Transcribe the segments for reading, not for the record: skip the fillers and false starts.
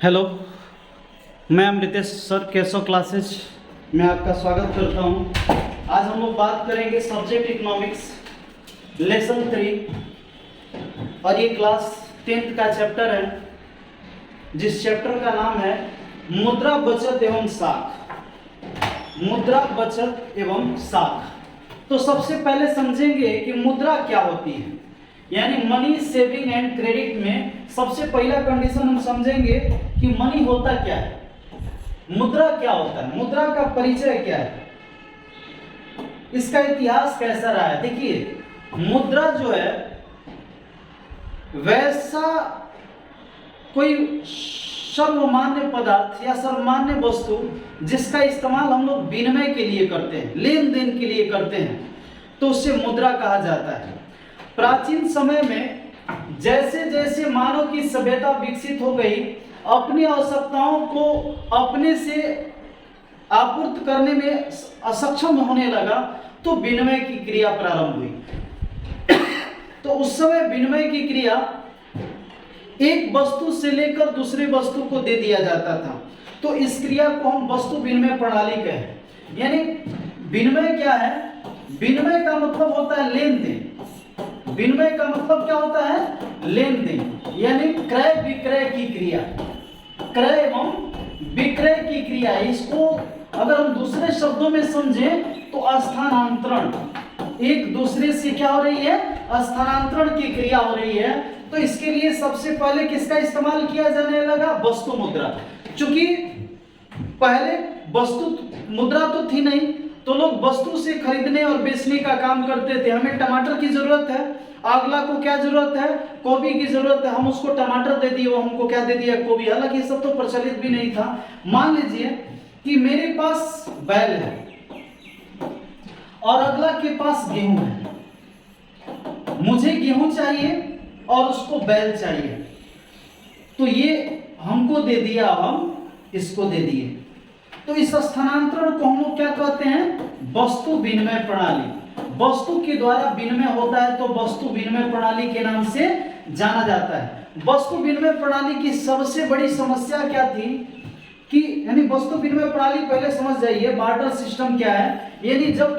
Hello, मैं Amritesh sir Keshav classes में आपका स्वागत करता हूं। आज हम लोग बात करेंगे सब्जेक्ट इकोनॉमिक्स लेसन 3 और ये क्लास 10th का चैप्टर है, जिस चैप्टर का नाम है मुद्रा बचत एवं साख। मुद्रा बचत एवं साख। तो सबसे पहले समझेंगे कि मुद्रा क्या होती है, यानी मनी सेविंग एंड क्रेडिट में सबसे पहला कंडीशन हम समझेंगे कि मनी होता क्या है, मुद्रा क्या होता है, मुद्रा का परिचय क्या है, इसका इतिहास कैसा रहा है। देखिए, मुद्रा जो है वैसा कोई सर्वमान्य पदार्थ या सर्वमान्य वस्तु जिसका इस्तेमाल हम लोग विनिमय के लिए करते हैं, लेन देन के लिए करते हैं, तो उससे मुद्रा कहा जाता है। प्राचीन समय में जैसे जैसे मानव की सभ्यता विकसित हो गई, अपनी आवश्यकताओं को अपने से आपूर्ति करने में असक्षम होने लगा, तो विनिमय की क्रिया प्रारंभ हुई। तो उस समय विनिमय की क्रिया एक वस्तु से लेकर दूसरे वस्तु को दे दिया जाता था, तो इस क्रिया को हम वस्तु विनिमय प्रणाली कहें। यानी विनिमय क्या है? विनिमय का मतलब होता है लेन देन। विनिमय का मतलब क्या होता है? लेन देन, यानी क्रय विक्रय की क्रिया, क्रय एवं विक्रय की क्रिया। इसको अगर हम दूसरे शब्दों में समझें तो स्थानांतरण, एक दूसरे से क्या हो रही है? स्थानांतरण की क्रिया हो रही है। तो इसके लिए सबसे पहले किसका इस्तेमाल किया जाने लगा? वस्तु मुद्रा। चूंकि पहले वस्तु मुद्रा तो थी नहीं, तो लोग वस्तु से खरीदने और बेचने का काम करते थे। हमें टमाटर की जरूरत है, अगला को क्या जरूरत है? गोभी की जरूरत है, हम उसको टमाटर दे दिए, वो हमको क्या दे दिया? गोभी। हालांकि ये सब तो प्रचलित भी नहीं था। मान लीजिए कि मेरे पास बैल है और अगला के पास गेहूं है। मुझे गेहूं चाहिए और उसको बैल चाहिए, तो ये हमको दे दिया, हम इसको दे दिए। तो इस स्थानांतरण को हम लोग क्या कहते हैं? वस्तु विनिमय प्रणाली। वस्तु के द्वारा विनिमय होता है, तो वस्तु विनिमय प्रणाली के नाम से जाना जाता है। वस्तु विनिमय प्रणाली की सबसे बड़ी समस्या क्या थी कि, यानी वस्तु विनिमय प्रणाली पहले समझ जाइए, बार्टर सिस्टम क्या है। यानी जब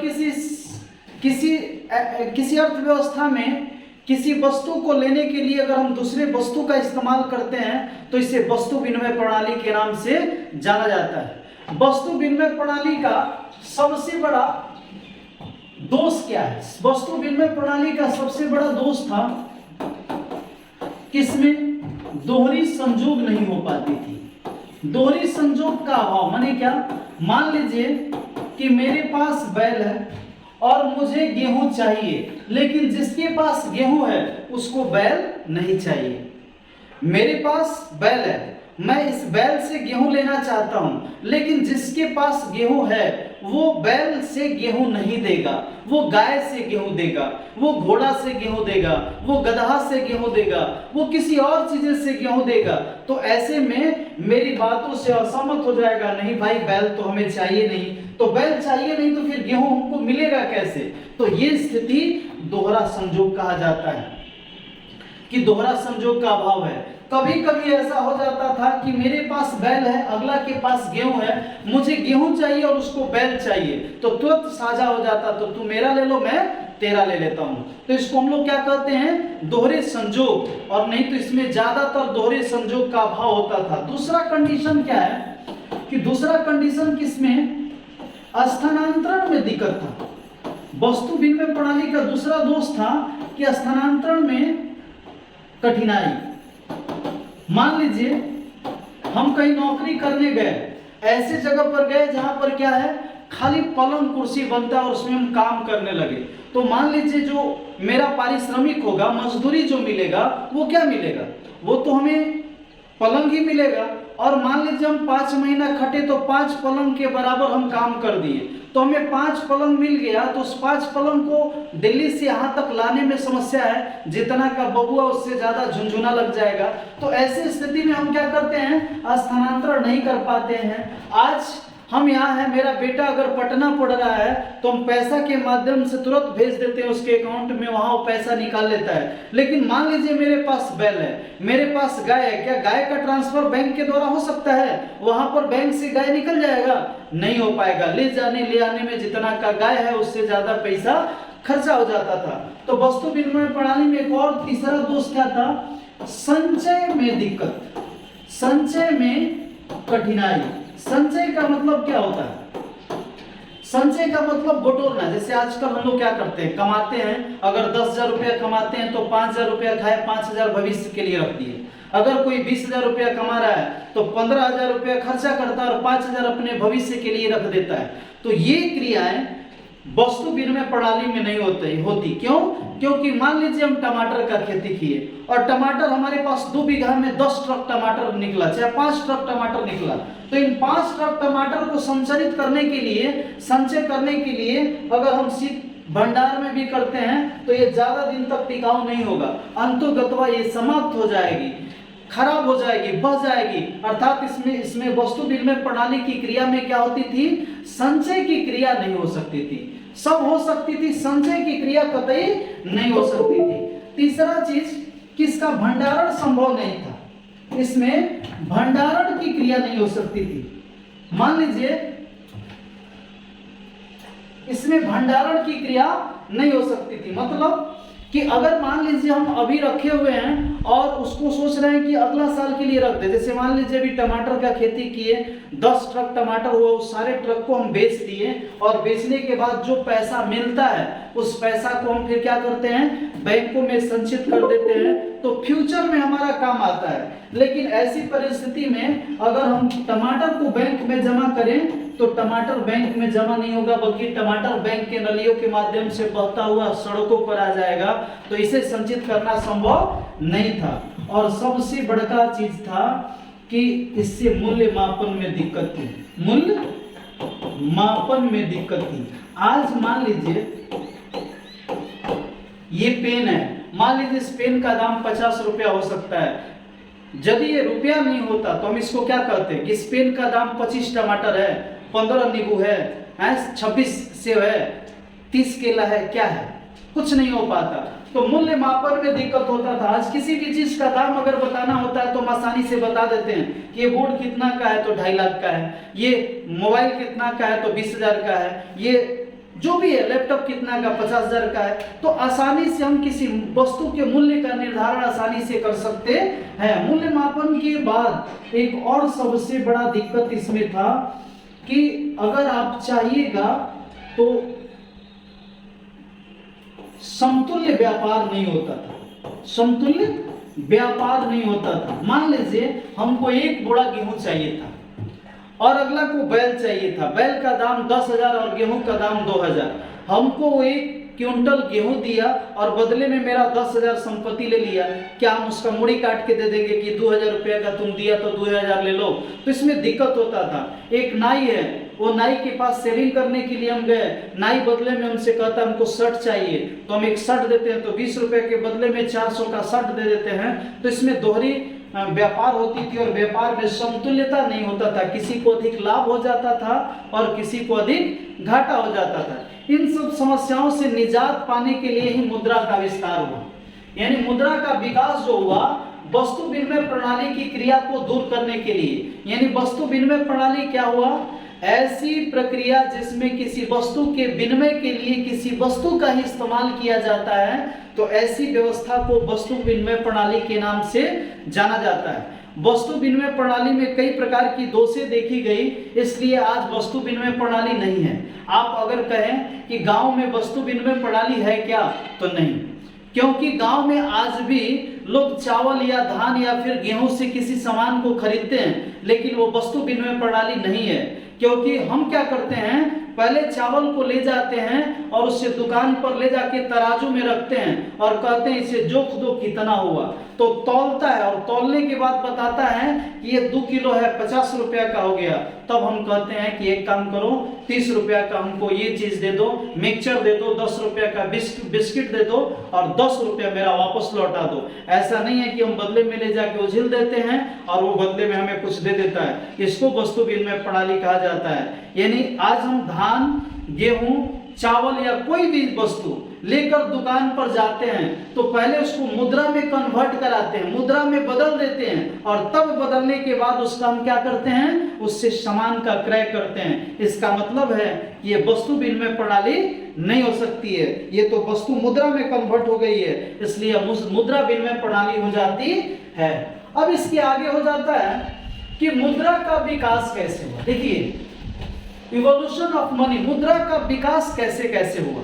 किसी अर्थव्यवस्था में किसी वस्तु को लेने के लिए अगर हम दूसरे वस्तु का इस्तेमाल करते हैं, तो इसे वस्तु विनिमय प्रणाली के नाम से जाना जाता है। वस्तु विनिमय प्रणाली का सबसे बड़ा दोष क्या है? वस्तु विनिमय प्रणाली का सबसे बड़ा दोष था किसमें? दोहरी संजोग नहीं हो पाती थी। दोहरी संजोग का अभाव माने क्या? मान लीजिए कि मेरे पास बैल है और मुझे गेहूं चाहिए, लेकिन जिसके पास गेहूं है उसको बैल नहीं चाहिए। मेरे पास बैल है, मैं इस बैल से गेहूं लेना चाहता हूं, लेकिन जिसके पास गेहूं है वो बैल से गेहूं नहीं देगा, वो गाय से गेहूं देगा, वो घोड़ा से गेहूं देगा, वो गधा से गेहूं देगा, वो किसी और चीज से गेहूं देगा। तो ऐसे में मेरी बातों से असहमत हो जाएगा, नहीं भाई बैल तो हमें चाहिए नहीं। तो बैल चाहिए नहीं तो फिर गेहूं हमको मिलेगा कैसे? तो ये स्थिति दोहरा संजोग कहा जाता है कि दोहरा संजोग का अभाव है। कभी कभी ऐसा हो जाता था कि मेरे पास बैल है, अगला के पास गेहूं है, मुझे गेहूं चाहिए और उसको बैल चाहिए, तो तुरंत साझा हो जाता, तो तू मेरा ले लो, मैं तेरा ले लेता हूं। तो इसको हम लोग क्या कहते हैं? दोहरे संजोग। और नहीं तो इसमें ज्यादातर दोहरे संजोग का अभाव होता था। दूसरा कंडीशन क्या है कि दूसरा कंडीशन किसमें? स्थानांतरण में दिक्कत था। वस्तु विनिमय प्रणाली का दूसरा दोष था कि स्थानांतरण में कठिनाई। मान लीजिए हम कहीं नौकरी करने गए, ऐसे जगह पर गए जहां पर क्या है? खाली पलंग कुर्सी बनता है और उसमें हम काम करने लगे, तो मान लीजिए जो मेरा पारिश्रमिक होगा, मजदूरी जो मिलेगा, वो क्या मिलेगा? वो तो हमें पलंग ही मिलेगा। और मान लीजिए हम 5 महीना खटे तो 5 पलंग के बराबर हम काम कर दिए, तो हमें 5 पलंग मिल गया, तो उस 5 पलंग को दिल्ली से यहाँ तक लाने में समस्या है, जितना का बबुआ उससे ज्यादा झुंझुना लग जाएगा। तो ऐसी स्थिति में हम क्या करते हैं? स्थानांतरण नहीं कर पाते हैं। आज हम यहाँ हैं, मेरा बेटा अगर पटना पढ़ रहा है तो हम पैसा के माध्यम से तुरंत भेज देते हैं उसके अकाउंट में, वहां वो पैसा निकाल लेता है। लेकिन मान लीजिए मेरे पास बैल है, मेरे पास गाय है, क्या गाय का ट्रांसफर बैंक के द्वारा हो सकता है? वहां पर बैंक से गाय निकल जाएगा? नहीं हो पाएगा। ले जाने ले आने में जितना का गाय है उससे ज्यादा पैसा खर्चा हो जाता था। तो वस्तु विनिमय प्रणाली में एक और तीसरा दोष क्या था? संचय में दिक्कत, संचय में कठिनाई। संचय का मतलब क्या होता है? संचय का मतलब बटोरना। जैसे आजकल हम लोग क्या करते हैं, कमाते हैं, अगर 10,000 रुपया कमाते हैं तो 5,000 रुपया खाए, 5,000 भविष्य के लिए रख दिए। अगर कोई 20,000 रुपया कमा रहा है तो 15,000 रुपया खर्चा करता है और 5,000 अपने भविष्य के लिए रख देता है। तो ये क्रियाएं वस्तु विनिमय प्रणाली में नहीं होती। क्यों? क्योंकि मान लीजिए हम टमाटर का खेती किए और टमाटर हमारे पास 2 बीघा में 10 ट्रक टमाटर निकला, चाहे 5 ट्रक टमाटर निकला, तो इन 5 ट्रक टमाटर को संचरित करने के लिए, संचय करने के लिए अगर हम शीत भंडार में भी करते हैं तो ये ज्यादा दिन तक टिकाऊ नहीं होगा, अंततोगत्वा ये समाप्त हो जाएगी, खराब हो जाएगी, बह जाएगी। अर्थात इसमें वस्तु विनिमय प्रणाली की क्रिया में क्या होती थी? संचय की क्रिया नहीं हो सकती थी। सब हो सकती थी, संचय की क्रिया कतई नहीं हो सकती थी। तीसरा चीज, किसका भंडारण संभव नहीं था, इसमें भंडारण की क्रिया नहीं हो सकती थी। मान लीजिए इसमें भंडारण की क्रिया नहीं हो सकती थी, मतलब कि अगर मान लीजिए हम अभी रखे हुए हैं और उसको सोच रहे हैं कि अगला साल के लिए रख दे। जैसे मान लीजिए अभी टमाटर का खेती किए, 10 ट्रक टमाटर हुआ, उस सारे ट्रक को हम बेच दिए और बेचने के बाद जो पैसा मिलता है उस पैसा को हम फिर क्या करते हैं? बैंकों में संचित कर देते हैं, तो फ्यूचर में हमारा काम आता है। लेकिन ऐसी परिस्थिति में अगर हम टमाटर को बैंक में जमा करें तो टमाटर बैंक में जमा नहीं होगा, बल्कि टमाटर बैंक के नलियों के माध्यम से बहता हुआ सड़कों पर आ जाएगा। तो इसे संचित करना संभव नहीं था। और सबसे बड़ा चीज था कि इससे मूल्य मापन में दिक्कत थी, मूल्य मापन में दिक्कत थी। आज मान लीजिए ये पेन है, मान लीजिए इस पेन का दाम 50 रुपया हो सकता है। यदि ये रुपया नहीं होता तो हम इसको क्या कहते हैं कि इस पेन का दाम 25 टमाटर है, 15 नींबू है, 26 सेव है, 30 केला है, क्या है? कुछ नहीं हो पाता। तो मूल्य मापन में दिक्कत होता था। आज किसी भी चीज का दाम अगर बताना होता है तो हम आसानी से बता देते हैं कि ये बोर्ड कितना का है तो 2.5 लाख का है, ये मोबाइल कितना का है तो 20,000 का है, ये जो भी है लैपटॉप कितना का 50,000 का है। तो आसानी से हम किसी वस्तु के मूल्य का निर्धारण आसानी से कर सकते हैं। मूल्य मापन के बाद एक और सबसे बड़ा दिक्कत इसमें था कि अगर आप चाहिएगा तो समतुल्य व्यापार नहीं होता था, समतुल्य व्यापार नहीं होता था। मान लीजिए हमको 1 बोरा गेहूं चाहिए था और अगला को बैल चाहिए था, बैल का दाम 10,000 और गेहूं का दाम 2,000। हमको 1 क्विंटल गेहूं दिया और बदले में मेरा 10,000 संपत्ति ले लिया। क्या हम उसका मुड़ी काट के दे देंगे कि 2,000 रुपया का तुम दिया तो 2,000 ले लो? तो इसमें दिक्कत होता था। एक नाई है, वो नाई के पास सेविंग करने के लिए हम गए, नाई बदले में हमसे कहता हमको शर्ट चाहिए, तो हम एक शर्ट देते हैं, तो 20 रुपए के बदले में 400 का शर्ट दे देते हैं। तो इसमें दोहरी व्यापार होती थी और व्यापार में समतुल्यता नहीं होता था, किसी को अधिक लाभ हो जाता था और किसी को अधिक घाटा हो जाता था। इन सब समस्याओं से निजात पाने के लिए ही मुद्रा का विस्तार हुआ, यानी मुद्रा का विकास जो हुआ वस्तु विनिमय प्रणाली की क्रिया को दूर करने के लिए। यानी वस्तु विनिमय प्रणाली क्या हुआ? ऐसी प्रक्रिया जिसमें किसी वस्तु के विनिमय के लिए किसी वस्तु का ही इस्तेमाल किया जाता है, तो ऐसी व्यवस्था को वस्तु विनिमय प्रणाली के नाम से जाना जाता है। वस्तु विनिमय प्रणाली में कई प्रकार की दोषें देखी गई, इसलिए आज वस्तु विनिमय प्रणाली नहीं है। आप अगर कहें कि गांव में वस्तु विनिमय प्रणाली है क्या, तो नहीं, क्योंकि गांव में आज भी लोग चावल या धान या फिर गेहूं से किसी सामान को खरीदते हैं, लेकिन वो वस्तु विनिमय प्रणाली नहीं है। क्योंकि हम क्या करते हैं, पहले चावल को ले जाते हैं और उसे दुकान पर ले जाके तराजू में रखते हैं और कहते हैं इसे जोख दो कितना हुआ। तो तो तौलता है और तौलने के बाद बताता है कि ये 2 किलो है, 50 रुपया का हो गया, तब हम कहते हैं कि एक काम करो, 30 रुपया का हमको ये चीज दे दो, मिक्सचर दे दो, 10 रुपया का बिस्किट दे दो और 10 रुपया मेरा वापस लौटा दो। ऐसा नहीं है कि हम बदले में ले जाके उझिल देते हैं और वो बदले में हमें कुछ दे देता है। इसको वस्तु विनिमय प्रणाली कहा जाता है। यानी आज हम धान, गेहूं, चावल या कोई भी वस्तु लेकर दुकान पर जाते हैं तो पहले उसको मुद्रा में कन्वर्ट कराते हैं, मुद्रा में बदल देते हैं और तब बदलने के बाद उसका हम क्या करते हैं, उससे सामान का क्रय करते हैं। इसका मतलब है ये वस्तु विनिमय प्रणाली नहीं हो सकती है, ये तो वस्तु मुद्रा में कन्वर्ट हो गई है, इसलिए मुद्रा विनिमय प्रणाली हो जाती है। अब इसके आगे हो जाता है कि मुद्रा का विकास कैसे हुआ। देखिए, इवोल्यूशन ऑफ मनी, मुद्रा का विकास कैसे कैसे हुआ।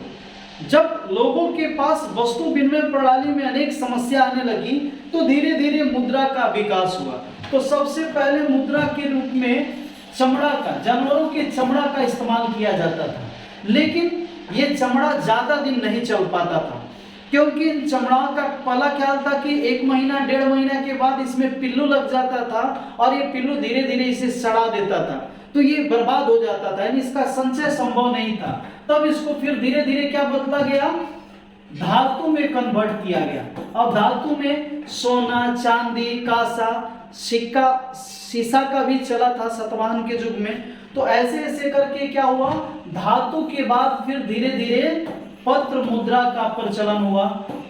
जब लोगों के पास वस्तु विनिमय प्रणाली में अनेक समस्या आने लगी तो धीरे धीरे मुद्रा का विकास हुआ। तो सबसे पहले मुद्रा के रूप में चमड़ा का, जानवरों के चमड़ा का इस्तेमाल किया जाता था, लेकिन ये चमड़ा ज्यादा दिन नहीं चल पाता था क्योंकि इन चमड़ा का पहला ख्याल था कि 1 महीना 1.5 महीना के बाद इसमें पिल्लू लग जाता था और ये पिल्लू धीरे धीरे इसे सड़ा देता था, तो ये बर्बाद हो जाता था, यानी इसका संचय संभव नहीं था। तब इसको फिर धीरे धीरे क्या बदला गया, धातु में कन्वर्ट किया गया। अब धातु में सोना, चांदी, कांसा, सिक्का, शीशा का भी चला था सातवाहन के युग में। तो ऐसे ऐसे करके क्या हुआ, धातु के बाद फिर धीरे धीरे पत्र मुद्रा का प्रचलन हुआ।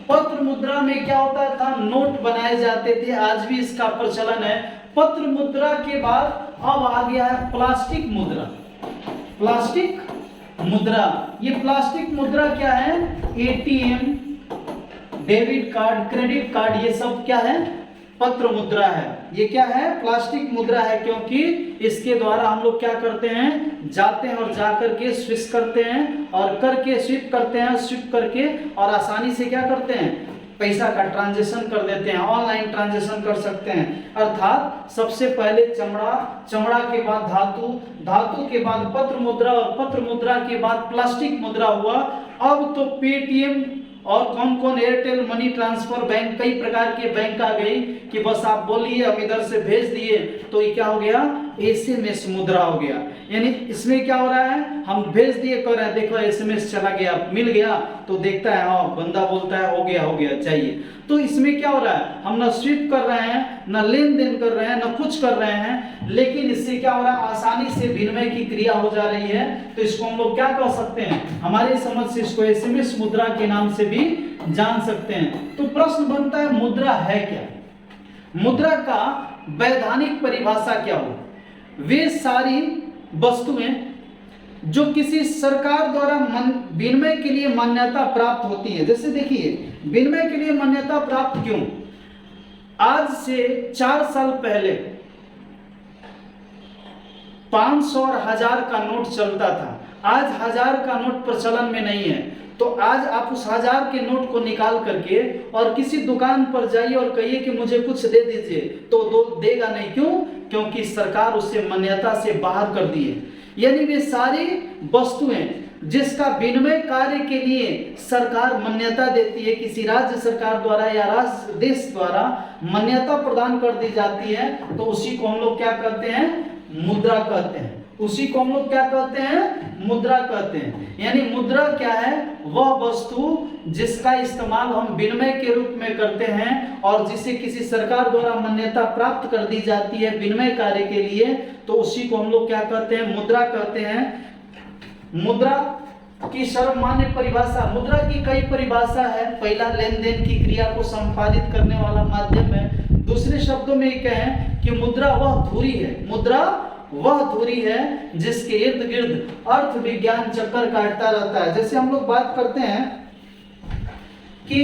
पत्र मुद्रा में क्या होता था, नोट बनाए जाते थे, आज भी इसका प्रचलन है। पत्र मुद्रा के बाद अब आ गया है प्लास्टिक मुद्रा। प्लास्टिक मुद्रा, ये प्लास्टिक मुद्रा क्या है, ATM, debit card, credit card, ये सब क्या है, पत्र मुद्रा है। ये क्या है, प्लास्टिक मुद्रा है, क्योंकि इसके द्वारा हम लोग क्या करते हैं, जाते हैं और जाकर के स्विच करते हैं और करके स्विप करते हैं, स्विप करके और आसानी से क्या करते हैं, पैसा का ट्रांजैक्शन कर देते हैं, ऑनलाइन ट्रांजैक्शन कर सकते हैं। अर्थात सबसे पहले चमड़ा, चमड़ा के बाद धातु, धातु के बाद पत्र मुद्रा और पत्र मुद्रा के बाद प्लास्टिक मुद्रा हुआ। अब तो पेटीएम और कौन कौन, एयरटेल मनी ट्रांसफर बैंक, कई प्रकार के बैंक आ गई कि बस आप बोलिए हम इधर से भेज दिए, तो ये क्या हो गया, एसएमएस मुद्रा हो गया। यानी इसमें क्या हो रहा है, हम भेज दिए कर रहे हैं, देखो एसएमएस चला गया, मिल गया, तो देखता है हाँ बंदा बोलता है हो गया चाहिए। तो इसमें क्या हो रहा है, हम ना स्विप कर रहे हैं, ना लेन देन कर रहे हैं, ना कुछ कर रहे हैं, लेकिन इससे क्या हो रहा है, आसानी से विनिमय की क्रिया हो जा रही है। तो इसको हम लोग क्या कह सकते हैं, हमारे समझ से इसको एसएमएस मुद्रा के नाम से भी जान सकते हैं। तो प्रश्न बनता है मुद्रा है क्या, मुद्रा का वैधानिक परिभाषा क्या हो। वे सारी वस्तुएं जो किसी सरकार द्वारा विनिमय के लिए मान्यता प्राप्त होती है। जैसे देखिए, विनिमय के लिए मान्यता प्राप्त क्यों, आज से 4 साल पहले 500 और 1000 का नोट चलता था, आज 1000 का नोट प्रचलन में नहीं है। तो आज आप उस 1000 के नोट को निकाल करके और किसी दुकान पर जाइए और कहिए कि मुझे कुछ दे दीजिए, तो देगा नहीं। क्यों, क्योंकि सरकार उसे मान्यता से बाहर कर दी है। यानी वे सारी वस्तुएं जिसका विनिमय कार्य के लिए सरकार मान्यता देती है, किसी राज्य सरकार द्वारा या राज्य देश द्वारा मान्यता प्रदान कर दी जाती है, तो उसी को हम लोग क्या कहते हैं, मुद्रा कहते हैं। उसी को हम लोग क्या कहते हैं, मुद्रा कहते हैं। यानी मुद्रा क्या है, वह वस्तु जिसका इस्तेमाल हम विनिमय के रूप में करते हैं और जिसे किसी सरकार द्वारा मान्यता प्राप्त कर दी जाती है विनिमय कार्य के लिए, तो उसी को हम लोग क्या कहते हैं, मुद्रा कहते हैं। मुद्रा की सर्वमान्य परिभाषा, मुद्रा की कई परिभाषा है। पहला, लेन देन की क्रिया को संपादित करने वाला माध्यम है। दूसरे शब्दों में ये कहें कि मुद्रा वह धुरी है, मुद्रा वह धुरी है जिसके इर्द गिर्द अर्थ विज्ञान चक्कर काटता रहता है। जैसे हम लोग बात करते हैं कि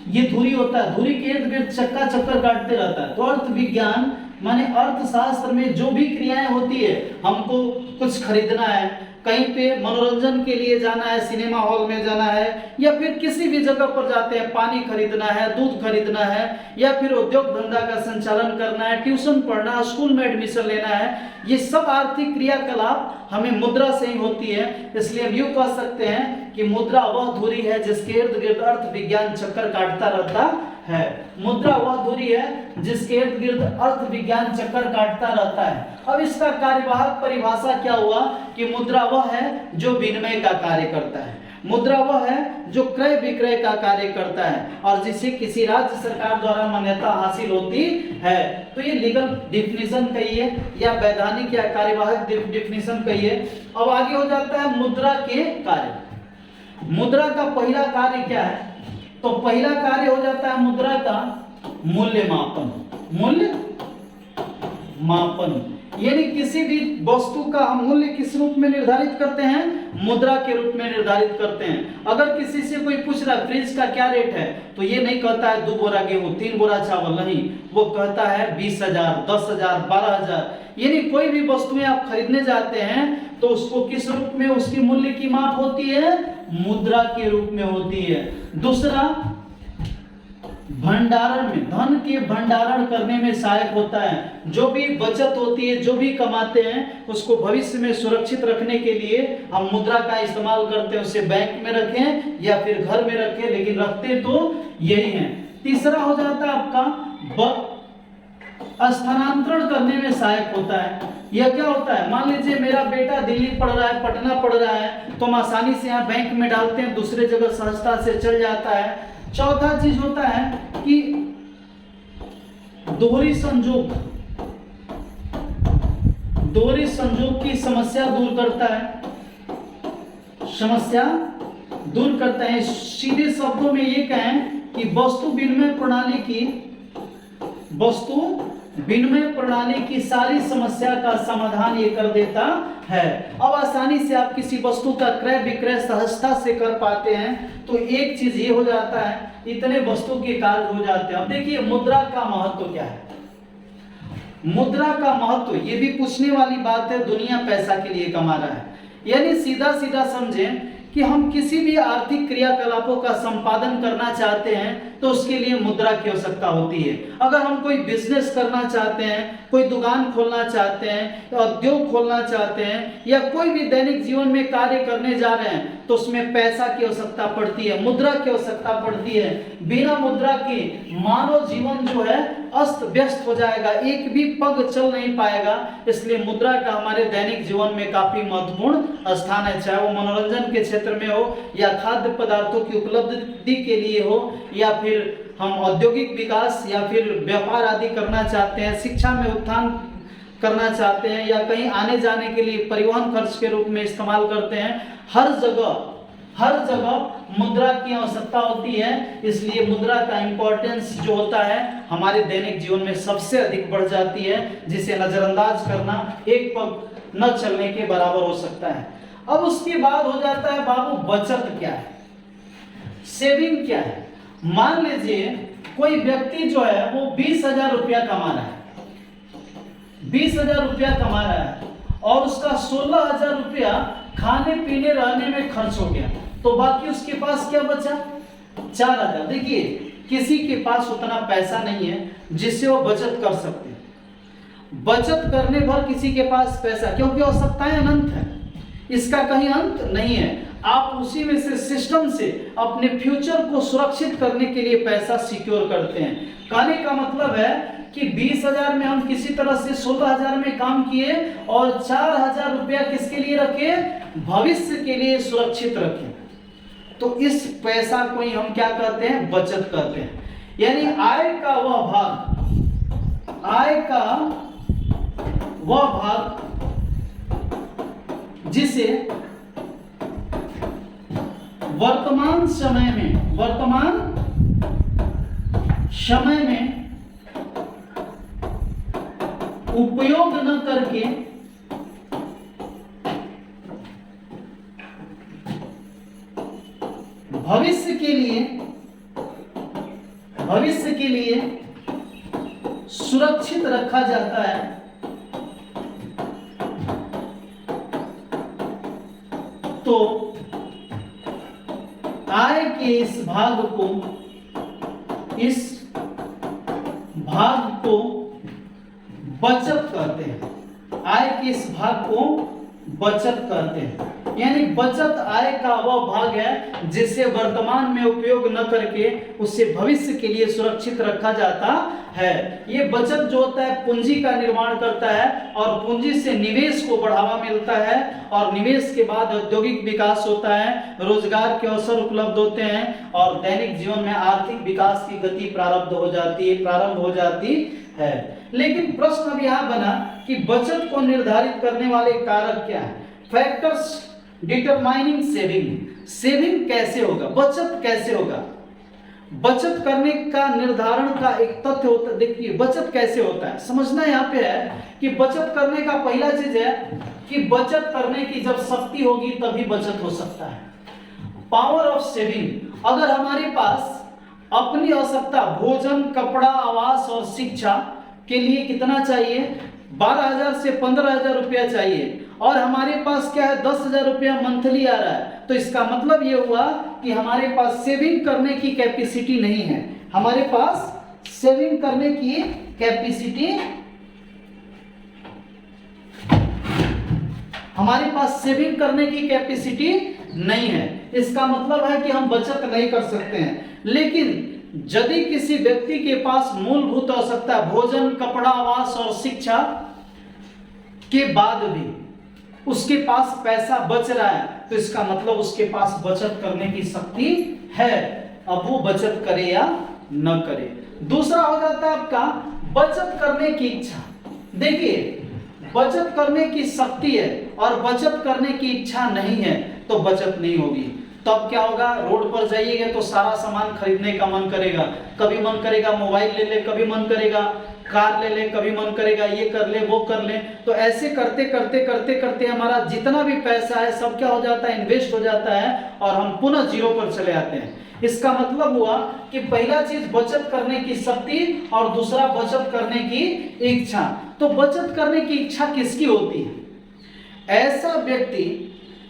ये धुरी होता है, धुरी के इर्द गिर्द चक्का चक्कर काटते रहता है। तो अर्थ विज्ञान माने अर्थशास्त्र में जो भी क्रियाएं होती है, हमको कुछ खरीदना है, कहीं पे मनोरंजन के लिए जाना है, सिनेमा हॉल में जाना है, या फिर किसी भी जगह पर जाते हैं, पानी खरीदना है, दूध खरीदना है, या फिर उद्योग धंधा का संचालन करना है, ट्यूशन पढ़ना है, स्कूल में एडमिशन लेना है, ये सब आर्थिक क्रियाकलाप हमें मुद्रा से ही होती है। इसलिए हम यूँ कह सकते हैं कि मुद्रा वह धुरी है जिसके इर्द गिर्द अर्थ विज्ञान चक्कर काटता रहता है। मुद्रा वह धुरी है जिसके इर्द गिर्द अर्थ विज्ञान चक्कर काटता रहता है। अब इसका कार्यवाहक परिभाषा क्या हुआ कि मुद्रा वह है जो विनिमय का कार्य करता है, मुद्रा वह है जो क्रय विक्रय का कार्य करता है और जिसे किसी राज्य सरकार द्वारा मान्यता हासिल होती है। तो ये लीगल डिफिनीशन कहिए या वैधानिक या कार्यवाहक डिफिनीशन कहिए। अब आगे हो जाता है मुद्रा के कार्य। मुद्रा का पहला कार्य क्या है? तो पहला कार्य हो जाता है मुद्रा का मूल्य मापन। मूल्य मापन यानी किसी भी वस्तु का हम मूल्य किस रूप में निर्धारित करते हैं? मुद्रा के रूप में निर्धारित करते हैं। अगर किसी से कोई पूछ रहा है फ्रिज का क्या रेट है, तो ये नहीं कहता है 2 बोरा गेहूं 3 बोरा चावल, नहीं, वो कहता है 20,000, 10,000, 12,000। यानी कोई भी वस्तुएं आप खरीदने जाते हैं तो उसको किस रूप में उसकी मूल्य की माप होती है? मुद्रा के रूप में होती है। दूसरा, भंडारण में, धन के भंडारण करने में सहायक होता है। जो भी बचत होती है, जो भी कमाते हैं, उसको भविष्य में सुरक्षित रखने के लिए हम मुद्रा का इस्तेमाल करते हैं। उसे बैंक में रखें या फिर घर में रखें, लेकिन रखते तो यही हैं। तीसरा हो जाता है आपका स्थानांतरण करने में सहायक होता है। यह क्या होता है? मान लीजिए मेरा बेटा दिल्ली पढ़ रहा है, पटना पढ़ रहा है, तो हम आसानी से यहाँ बैंक में डालते हैं, दूसरे जगह सहजता से चल जाता है। चौथा चीज होता है कि दोहरी संयोग, दोहरी संयोग की समस्या दूर करता है, समस्या दूर करता है। सीधे शब्दों में ये कहें कि वस्तु विनिमय प्रणाली की सारी समस्या का समाधान ये कर देता है। अब आसानी से आप किसी वस्तु का क्रय विक्रय सहजता से कर पाते हैं, तो एक चीज ये हो जाता है, इतने वस्तु के कार्य हो जाते हैं। अब देखिए मुद्रा का महत्व क्या है। मुद्रा का महत्व ये भी पूछने वाली बात है। दुनिया पैसा के लिए कमा रहा है, यानी सीधा सीधा समझें कि हम किसी भी आर्थिक क्रियाकलापों का संपादन करना चाहते हैं तो उसके लिए मुद्रा की आवश्यकता होती है। अगर हम कोई बिजनेस करना चाहते हैं, कोई दुकान खोलना चाहते हैं, उद्योग खोलना चाहते हैं, या कोई भी दैनिक जीवन में कार्य करने जा रहे हैं, तो उसमें पैसा की आवश्यकता पड़ती है, मुद्रा की आवश्यकता पड़ती है। बिना मुद्रा के मानव जीवन जो है अस्त व्यस्त हो जाएगा, एक भी पग चल नहीं पाएगा। इसलिए मुद्रा का हमारे दैनिक जीवन में काफी महत्वपूर्ण स्थान है, चाहे वो मनोरंजन के क्षेत्र में हो या खाद्य पदार्थों की उपलब्धि के लिए हो, या फिर हम औद्योगिक विकास या फिर व्यापार आदि करना चाहते हैं, शिक्षा में उत्थान करना चाहते हैं, या कहीं आने जाने के लिए परिवहन खर्च के रूप में इस्तेमाल करते हैं। हर जगह मुद्रा की आवश्यकता होती है। इसलिए मुद्रा का इंपॉर्टेंस जो होता है हमारे दैनिक जीवन में सबसे अधिक बढ़ जाती है, जिसे नजरअंदाज करना एक पग न चलने के बराबर हो सकता है। अब उसके बाद हो जाता है बाबू बचत क्या है, सेविंग क्या है। मान लीजिए कोई व्यक्ति जो है वो 20,000 रुपया कमा रहा है, 20,000 रुपया कमा रहा है और उसका 16,000 रुपया खाने पीने रहने में खर्च हो गया, तो बाकी उसके पास क्या बचा? 4,000। देखिए किसी के पास उतना पैसा नहीं है जिससे वो बचत कर सकते हैं। बचत करने भर किसी के पास पैसा, क्योंकि आवश्यकताएं अनंत है, इसका कहीं अंत नहीं है। आप उसी में से सिस्टम से अपने फ्यूचर को सुरक्षित करने के लिए पैसा सिक्योर करते हैं। कहने का मतलब है कि 20,000 में हम किसी तरह से 16,000 में काम किए और 4,000 रुपया किसके लिए रखे? भविष्य के लिए सुरक्षित रखें। तो इस पैसा को ही हम क्या कहते हैं? बचत कहते हैं। यानी आय का वह भाग जिसे वर्तमान समय में उपयोग न करके भविष्य के लिए सुरक्षित रखा जाता है, तो आय के इस भाग को बचत कहते हैं। आय के इस भाग को बचत करते हैं। यानी बचत आय का वह भाग है जिसे वर्तमान में उपयोग न करके उसे भविष्य के लिए सुरक्षित रखा जाता है। ये बचत जो होता है पूंजी का निर्माण करता है और पूंजी से निवेश को बढ़ावा मिलता है और निवेश के बाद औद्योगिक विकास होता है, रोजगार के अवसर उपलब्ध होते हैं और दैनिक जीवन में आर्थिक विकास की गति प्रारंभ हो जाती है। लेकिन प्रश्न अब यहाँ बना कि बचत को निर्धारित करने वाले कारक क्या है? फैक्टर्स डिटरमाइनिंग सेविंग कैसे होगा, बचत कैसे होगा? बचत करने का निर्धारण का एक तथ्य होता है। देखिए बचत कैसे होता है, समझना यहाँ पे है कि बचत करने का पहला चीज है कि बचत करने की जब शक्ति होगी तभी बचत हो सकता है। पावर ऑफ सेविंग, अगर हमारे पास अपनी आवश्यकता भोजन, कपड़ा, आवास और शिक्षा के लिए कितना चाहिए, 12,000 से 15,000 रुपया चाहिए और हमारे पास क्या है 10,000 रुपया मंथली आ रहा है, तो इसका मतलब ये हुआ कि हमारे पास सेविंग करने की कैपेसिटी नहीं है। हमारे पास सेविंग करने की कैपेसिटी नहीं है। इसका मतलब है कि हम बचत नहीं कर सकते हैं। लेकिन यदि किसी व्यक्ति के पास मूलभूत आवश्यकता भोजन, कपड़ा, आवास और शिक्षा के बाद भी उसके पास पैसा बच रहा है तो इसका मतलब उसके पास बचत करने की शक्ति है। अब वो बचत करे या न करे। दूसरा हो जाता है आपका बचत करने की इच्छा। देखिए बचत करने की शक्ति है और बचत करने की इच्छा नहीं है तो बचत नहीं होगी। तब क्या होगा, रोड पर जाइएगा तो सारा सामान खरीदने का मन करेगा, कभी मन करेगा मोबाइल ले ले, कभी मन करेगा कार ले ले, कभी मन करेगा ये कर ले वो कर ले। तो ऐसे करते करते हमारा जितना भी पैसा है सब क्या हो जाता है, इन्वेस्ट हो जाता है और हम पुनः जीरो पर चले आते हैं। इसका मतलब हुआ कि पहला चीज बचत करने की शक्ति और दूसरा बचत करने की इच्छा। तो बचत करने की इच्छा किसकी होती है? ऐसा व्यक्ति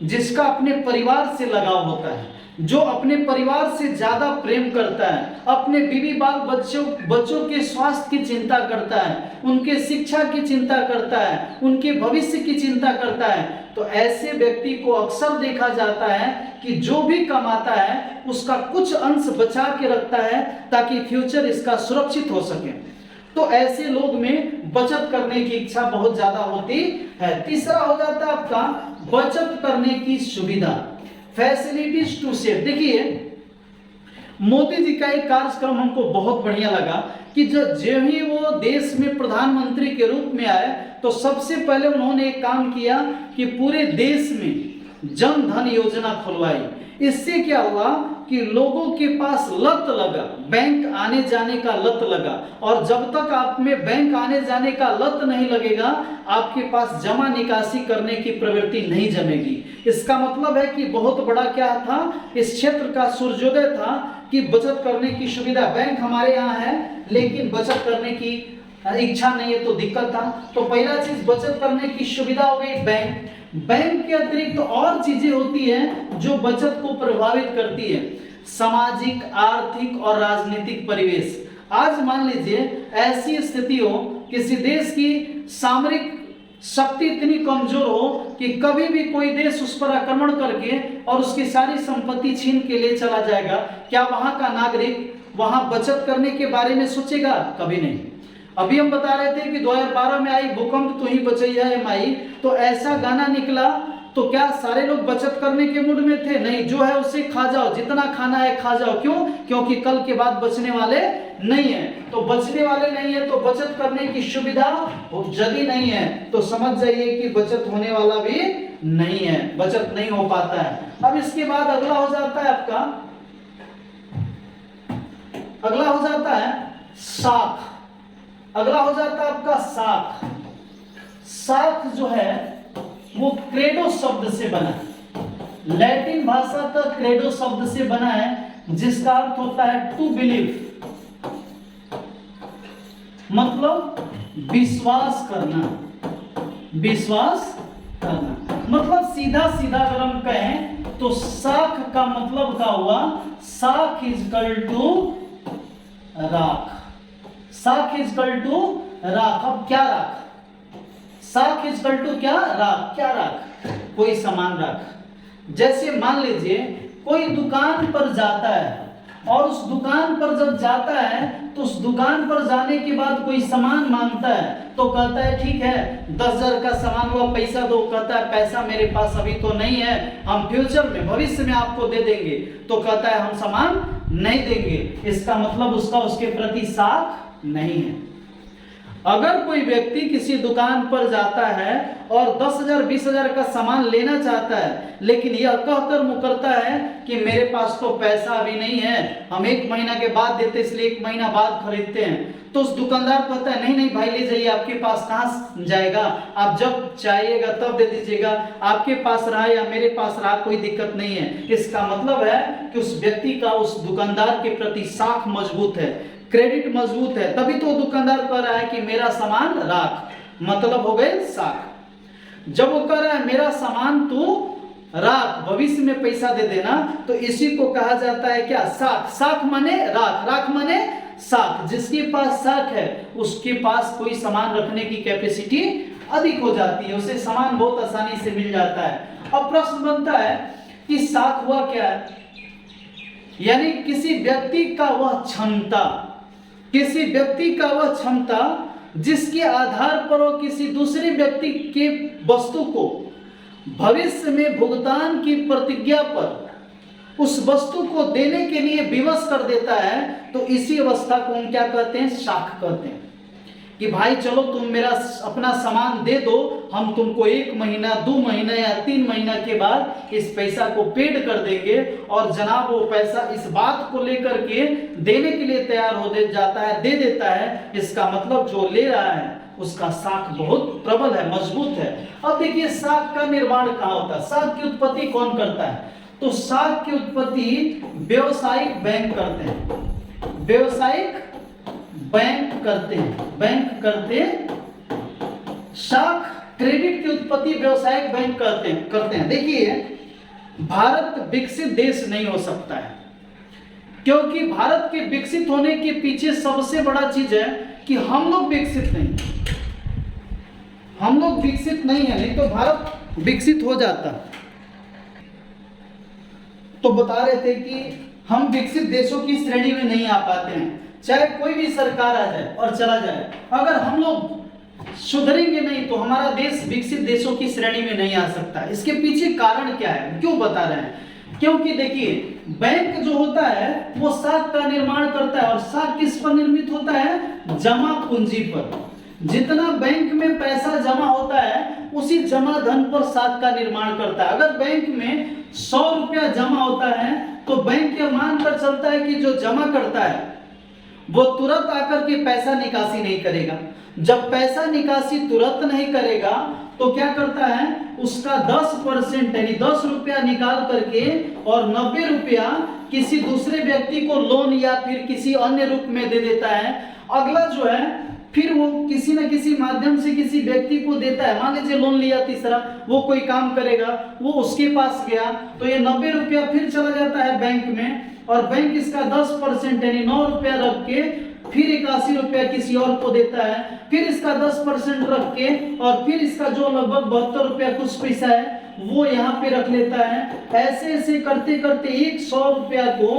जिसका अपने परिवार से लगाव होता है, जो अपने परिवार से ज्यादा प्रेम करता है, अपने बीवी बाल बच्चों के स्वास्थ्य की चिंता करता है, उनके शिक्षा की चिंता करता है, उनके भविष्य की चिंता करता है। तो ऐसे व्यक्ति को अक्सर देखा जाता है कि जो भी कमाता है उसका कुछ अंश बचा के रखता है ताकि फ्यूचर इसका सुरक्षित हो सके। तो ऐसे लोग में बचत करने की इच्छा बहुत ज्यादा होती है। तीसरा हो जाता है आपका बचत करने की सुविधा, फैसिलिटीज टू सेव। देखिए मोदी जी का एक कार्यक्रम हमको बहुत बढ़िया लगा कि जो ही वो देश में प्रधानमंत्री के रूप में आए तो सबसे पहले उन्होंने एक काम किया कि पूरे देश में जन धन योजना खुलवाई। इससे क्या हुआ कि लोगों के पास लत लगा, बैंक आने जाने का लत लगा, और जब तक आप में बैंक आने जाने का लत नहीं लगेगा आपके पास जमा निकासी करने की प्रवृत्ति नहीं जमेगी। इसका मतलब है कि बहुत बड़ा क्या था, इस क्षेत्र का सूर्योदय था कि बचत करने की सुविधा। बैंक हमारे यहाँ है लेकिन बचत करने की इच्छा नहीं है तो दिक्कत था। तो पहला चीज बचत करने की सुविधा हो गई बैंक के अतिरिक्त तो और चीजें होती हैं जो बचत को प्रभावित करती है, सामाजिक, आर्थिक और राजनीतिक परिवेश। आज मान लीजिए ऐसी स्थिति हो किसी देश की सामरिक शक्ति इतनी कमजोर हो कि कभी भी कोई देश उस पर आक्रमण करके और उसकी सारी संपत्ति छीन के ले चला जाएगा, क्या वहां का नागरिक वहां बचत करने के बारे में सोचेगा? कभी नहीं। अभी हम बता रहे थे कि 2012 में आई भूकंप तो ही बचैया है माई, तो ऐसा गाना निकला तो क्या सारे लोग बचत करने के मूड में थे? नहीं, जो है उसे खा जाओ, जितना खाना है खा जाओ। क्यों? क्योंकि कल के बाद बचने वाले नहीं है। तो बचने वाले नहीं है तो बचत करने की सुविधा यदि नहीं है तो समझ जाइए कि बचत होने वाला भी नहीं है, बचत नहीं हो पाता है। अब इसके बाद अगला हो जाता है आपका, अगला हो जाता है साख। अगला हो जाता है आपका साख। साख जो है वो क्रेडो शब्द से बना है, लैटिन भाषा का क्रेडो शब्द से बना है जिसका अर्थ होता है टू बिलीव, मतलब विश्वास करना। विश्वास करना मतलब सीधा सीधा अगर हम कहें तो साख का मतलब क्या हुआ, साख इज इक्वल टू राख। साख इज इक्वल टू राख। अब क्या राख? साख इज इक्वल टू क्या? राख। क्या राख? कोई सामान रख। जैसे मान लीजिए कोई दुकान पर जाता है और उस दुकान पर जब जाता है तो उस दुकान पर जाने के बाद कोई सामान मांगता है तो कहता है ठीक है 10,000 का सामान हुआ, पैसा दो। कहता है पैसा मेरे पास अभी तो नहीं है, हम फ्यूचर में भविष्य में आपको दे देंगे। तो कहता है हम सामान नहीं देंगे। इसका मतलब उसका उसके प्रति साख नहीं है। अगर कोई व्यक्ति किसी दुकान पर जाता है और 10,000 20,000 का सामान लेना चाहता है, लेकिन यह कहकर मुकरता है कि मेरे पास तो पैसा अभी नहीं है, हम 1 महीना के बाद देते इसलिए 1 महीना बाद खरीदते हैं, तो उस दुकानदार कहता है नहीं नहीं भाई ले जाइए, आपके पास कहाँ जाएगा, आप जब चाहिएगा तब दे दीजिएगा, आपके पास रहा या मेरे पास रहा कोई दिक्कत नहीं है। इसका मतलब है कि उस व्यक्ति का उस दुकानदार के प्रति साख मजबूत है, क्रेडिट मजबूत है, तभी तो दुकानदार कह रहा है कि मेरा सामान राख, मतलब हो गए साख। जब वो कह रहा है मेरा सामान तू राख, भविष्य में पैसा दे देना, तो इसी को कहा जाता है क्या, साख। साख माने राख, राख माने साख। जिसके पास साख है उसके पास कोई सामान रखने की कैपेसिटी अधिक हो जाती है, उसे सामान बहुत आसानी से मिल जाता है। अब प्रश्न बनता है कि साख हुआ क्या है, यानी किसी व्यक्ति का वह क्षमता, किसी व्यक्ति का वह क्षमता जिसके आधार पर वो किसी दूसरे व्यक्ति के वस्तु को भविष्य में भुगतान की प्रतिज्ञा पर उस वस्तु को देने के लिए विवश कर देता है, तो इसी अवस्था को हम क्या कहते हैं, साख कहते हैं। कि भाई चलो तुम मेरा अपना सामान दे दो, हम तुमको 1 महीना 2 महीना या 3 महीना के बाद इस पैसा को पेड कर देंगे, और जनाब वो पैसा इस बात को लेकर के देने के लिए तैयार हो जाता है, दे देता है। इसका मतलब जो ले रहा है उसका साख बहुत प्रबल है, मजबूत है। अब देखिए साख का निर्माण कहाँ होता है, साख की उत्पत्ति कौन करता है, तो साख की उत्पत्ति व्यवसायिक बैंक करते हैं, व्यवसायिक बैंक करते हैं, बैंक करते साख क्रेडिट की उत्पत्ति व्यवसायिक बैंक करते हैं। देखिए भारत विकसित देश नहीं हो सकता है, क्योंकि भारत के विकसित होने के पीछे सबसे बड़ा चीज है कि हम लोग विकसित नहीं, हम लोग विकसित नहीं है, नहीं तो भारत विकसित हो जाता। तो बता रहे थे कि हम विकसित देशों की श्रेणी में नहीं आ पाते हैं, चाहे कोई भी सरकार आ जाए और चला जाए, अगर हम लोग सुधरेंगे नहीं तो हमारा देश विकसित देशों की श्रेणी में नहीं आ सकता। इसके पीछे कारण क्या है, क्यों बता रहे हैं, क्योंकि देखिए बैंक जो होता है वो साख का निर्माण करता है, और साख किस पर निर्मित होता है, जमा पूंजी पर। जितना बैंक में पैसा जमा होता है उसी जमा धन पर साख का निर्माण करता है। अगर बैंक में 100 रुपया जमा होता है तो बैंक यह मानकर चलता है कि जो जमा करता है वो तुरंत आकर के पैसा निकासी नहीं करेगा। जब पैसा निकासी तुरंत नहीं करेगा तो क्या करता है, उसका 10% यानी 10 रुपया निकाल करके और 90 रुपया किसी दूसरे व्यक्ति को लोन या फिर किसी अन्य रूप में दे देता है। अगला जो है फिर वो किसी न किसी माध्यम से किसी व्यक्ति को देता है। मान लीजिए लोन लिया तीसरा, वो कोई काम करेगा, वो उसके पास गया तो ये 90 रुपया फिर चला जाता है बैंक में, और बैंक इसका 10% यानी 9 रुपया रख के फिर 81 रुपया किसी और को देता है, फिर इसका 10% रख के और फिर इसका जो लगभग 72 रुपया कुछ पैसा है वो यहाँ पे रख लेता है। ऐसे ऐसे करते करते 100 रुपया को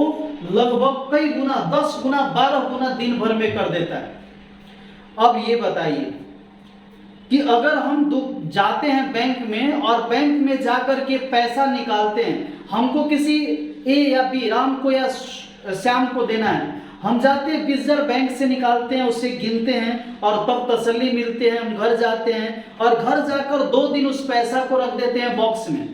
लगभग कई गुना, 10 गुना 12 गुना दिन भर में कर देता है। अब ये बताइए कि अगर हम जाते हैं बैंक में और बैंक में जाकर के पैसा निकालते हैं, हमको किसी ए या बी, राम को या श्याम को देना है, हम जाते हैं 20,000 बैंक से निकालते हैं, उसे गिनते हैं और तब तसल्ली मिलते हैं, हम घर जाते हैं और घर जाकर 2 दिन उस पैसा को रख देते हैं बॉक्स में,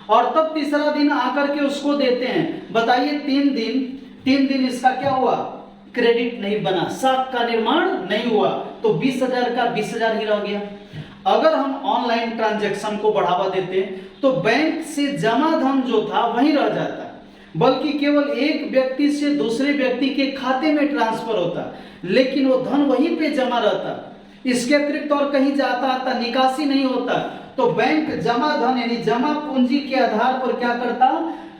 और तब तीसरा दिन आकर के उसको देते हैं। बताइए 3 दिन इसका क्या हुआ, क्रेडिट नहीं बना, साख का निर्माण नहीं हुआ, तो 20,000 का 20,000 ही रह गया। अगर हम ऑनलाइन ट्रांजैक्शन को बढ़ावा देते तो बैंक से जमा धन जो था वहीं रह जाता, बल्कि केवल एक व्यक्ति से दूसरे व्यक्ति के खाते में ट्रांसफर होता, लेकिन वो धन वहीं पे जमा रहता, इसके अतिरिक्त और कहीं जाता आता निकासी नहीं होता। तो बैंक जमा धन यानी जमा पूंजी के आधार पर क्या करता,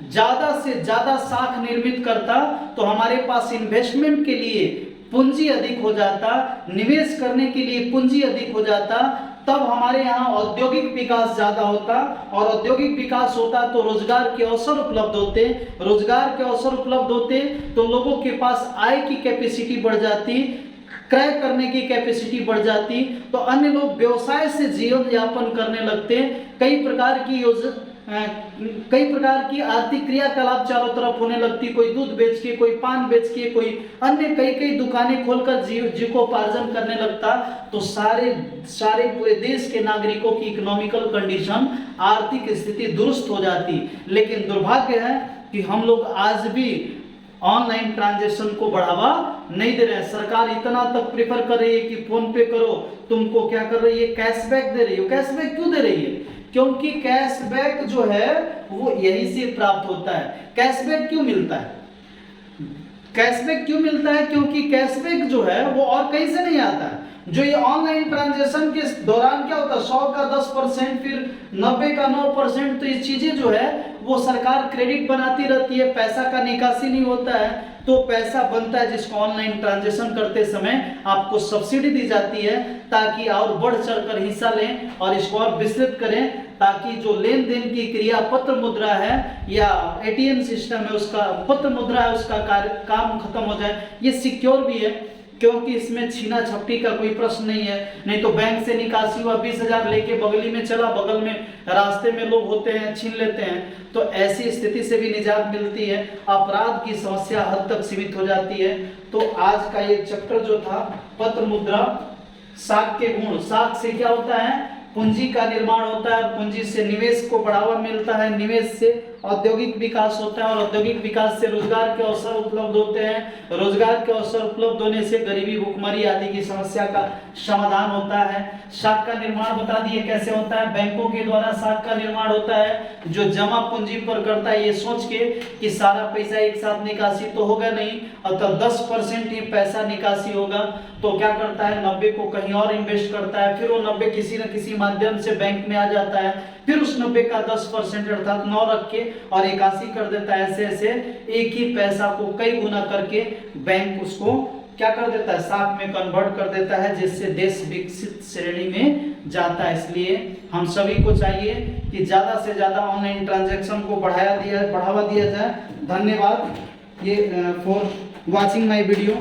ज्यादा से ज्यादा साख निर्मित करता, तो हमारे पास इन्वेस्टमेंट के लिए पूंजी अधिक हो जाता, निवेश करने के लिए पूंजी अधिक हो जाता, तब हमारे यहाँ औद्योगिक विकास ज्यादा होता, और औद्योगिक विकास होता तो रोजगार के अवसर उपलब्ध होते, रोजगार के अवसर उपलब्ध होते तो लोगों के पास आय की कैपेसिटी बढ़ जाती, क्रय करने की कैपेसिटी बढ़ जाती, तो अन्य लोग व्यवसाय से जीवन यापन करने लगते, कई प्रकार की आर्थिक क्रियाकलाप चारों तरफ होने लगती, कोई दूध बेच के, कोई पान बेच के, कोई अन्य कई दुकानें खोलकर जीविकोपार्जन करने लगता, तो सारे पूरे देश के नागरिकों की इकोनॉमिकल कंडीशन, आर्थिक स्थिति दुरुस्त हो जाती। लेकिन दुर्भाग्य है कि हम लोग आज भी ऑनलाइन ट्रांजैक्शन को बढ़ावा नहीं दे रहे हैं। सरकार इतना तक प्रेफर कर रही है कि फोन पे करो, तुमको क्या कर रही है, कैशबैक दे रही है। कैशबैक क्यों दे रही है? क्योंकि कैशबैक जो है वो यहीं से प्राप्त होता है। कैशबैक क्यों मिलता है? कैशबैक क्यों मिलता है? क्योंकि कैशबैक जो है वो और कहीं से नहीं आता है। जो ये ऑनलाइन ट्रांजैक्शन के दौरान क्या होता है, 100 का 10%, फिर 90 का 9%, तो ये चीजें जो है वो सरकार क्रेडिट बनाती रहती है, पैसा का निकासी नहीं होता है, तो पैसा बनता है जिसको ऑनलाइन ट्रांजैक्शन करते समय आपको सब्सिडी दी जाती है, ताकि और बढ़ चढ़कर हिस्सा लें और इसको और विस्तृत करें, ताकि जो लेन देन की क्रिया पत्र मुद्रा है या एटीएम सिस्टम है उसका, पत्र मुद्रा है उसका काम खत्म हो जाए। ये सिक्योर भी है क्योंकि इसमें छीना झपटी का कोई प्रश्न नहीं है। नहीं तो बैंक से निकासी हुआ 20,000 लेके बगली में चला, बगल में रास्ते में लोग होते हैं, छीन लेते हैं, तो ऐसी स्थिति से भी निजात मिलती है, अपराध की समस्या हद तक सीमित हो जाती है। तो आज का ये चैप्टर जो था पत्र मुद्रा, साख के गुण, साख से क्या होता है, पूंजी का निर्माण होता है, पूंजी से निवेश को बढ़ावा मिलता है, निवेश से औद्योगिक विकास होता है, और औद्योगिक विकास से रोजगार के अवसर उपलब्ध होते हैं, रोजगार के अवसर उपलब्ध होने से गरीबी, भुखमरी आदि की समस्या का समाधान होता है। साख का निर्माण बता दिए कैसे होता है, बैंकों के द्वारा साख का निर्माण होता है, जो जमा पूंजी पर करता है ये सोच के कि सारा पैसा एक साथ निकासी तो होगा नहीं, अतः 10% ही पैसा निकासी होगा, तो क्या करता है 90 को कहीं और इन्वेस्ट करता है, फिर वो 90 किसी न किसी माध्यम से बैंक में आ जाता है, फिर उस 90 का 10% अर्थात 9 रख के और 81 कर देता है। ऐसे ऐसे एक ही पैसा को कई गुना करके बैंक उसको क्या कर देता है, साख में कन्वर्ट कर देता है, जिससे देश विकसित श्रेणी में जाता है। इसलिए हम सभी को चाहिए कि ज्यादा से ज्यादा ऑनलाइन ट्रांजैक्शन को बढ़ावा दिया जाए। धन्यवाद ये फॉर वॉचिंग माय वीडियो।